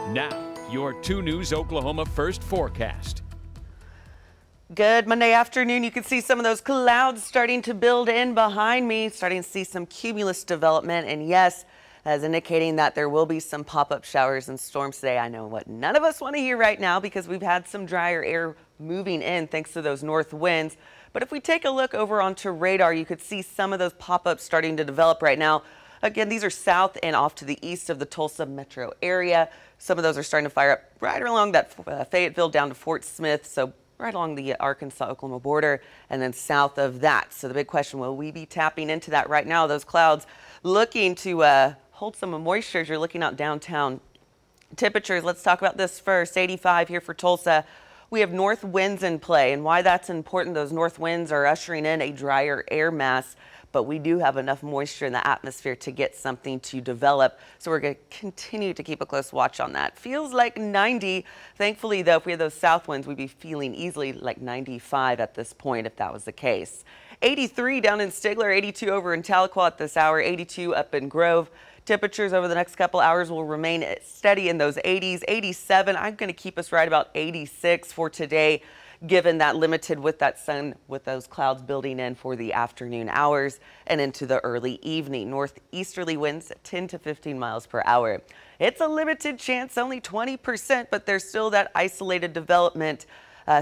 Now, your 2 News Oklahoma first forecast. Good Monday afternoon. You can see some of those clouds starting to build in behind me, starting to see some cumulus development. And yes, as indicating that there will be some pop-up showers and storms today. I know what none of us want to hear right now because we've had some drier air moving in thanks to those north winds. But if we take a look over onto radar, you could see some of those pop-ups starting to develop right now. Again, these are south and off to the east of the Tulsa metro area. Some of those are starting to fire up right along that Fayetteville down to Fort Smith. So right along the Arkansas-Oklahoma border and then south of that. So the big question, will we be tapping into that right now? Those clouds looking to hold some moisture as you're looking out downtown. Temperatures, let's talk about this first. 85 here for Tulsa. We have north winds in play, and why that's important, those north winds are ushering in a drier air mass, but we do have enough moisture in the atmosphere to get something to develop. So we're going to continue to keep a close watch on that. Feels like 90. Thankfully, though, if we had those south winds, we'd be feeling easily like 95 at this point if that was the case. 83 down in Stigler, 82 over in Tahlequah at this hour, 82 up in Grove. Temperatures over the next couple hours will remain steady in those 80s. 87, I'm going to keep us right about 86 for today, given that limited with that sun, with those clouds building in for the afternoon hours and into the early evening. Northeasterly winds at 10 to 15 miles per hour. It's a limited chance, only 20%, but there's still that isolated development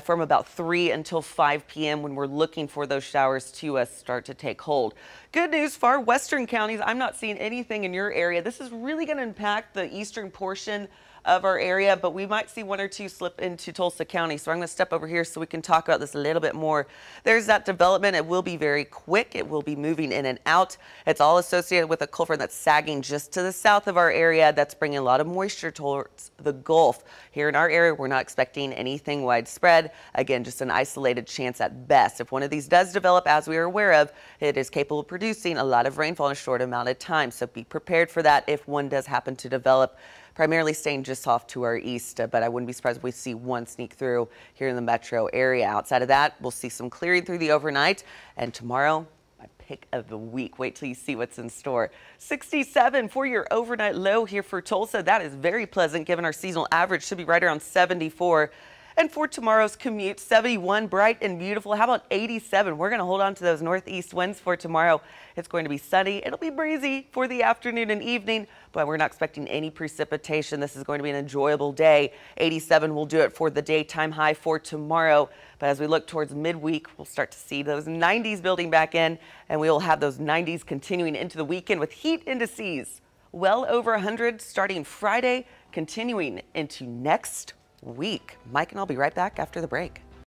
from about 3 until 5 p.m. when we're looking for those showers to start to take hold. Good news, far western counties, I'm not seeing anything in your area. This is really going to impact the eastern portion of our area, but we might see 1 or 2 slip into Tulsa County. So I'm going to step over here so we can talk about this a little bit more. There's that development. It will be very quick. It will be moving in and out. It's all associated with a cold front that's sagging just to the south of our area. That's bringing a lot of moisture towards the Gulf. Here in our area, we're not expecting anything widespread. Again, just an isolated chance at best. If one of these does develop, as we are aware of, it is capable of producing a lot of rainfall in a short amount of time. So be prepared for that if one does happen to develop. Primarily staying just off to our east, but I wouldn't be surprised if we see one sneak through here in the metro area. Outside of that, we'll see some clearing through the overnight, and tomorrow, my pick of the week. Wait till you see what's in store. 67 for your overnight low here for Tulsa. That is very pleasant given our seasonal average should be right around 74. And for tomorrow's commute, 71, bright and beautiful. How about 87? We're going to hold on to those northeast winds for tomorrow. It's going to be sunny. It'll be breezy for the afternoon and evening, but we're not expecting any precipitation. This is going to be an enjoyable day. 87 will do it for the daytime high for tomorrow. But as we look towards midweek, we'll start to see those 90s building back in, and we will have those 90s continuing into the weekend with heat indices well over 100 starting Friday, continuing into next week. Mike and I'll be right back after the break.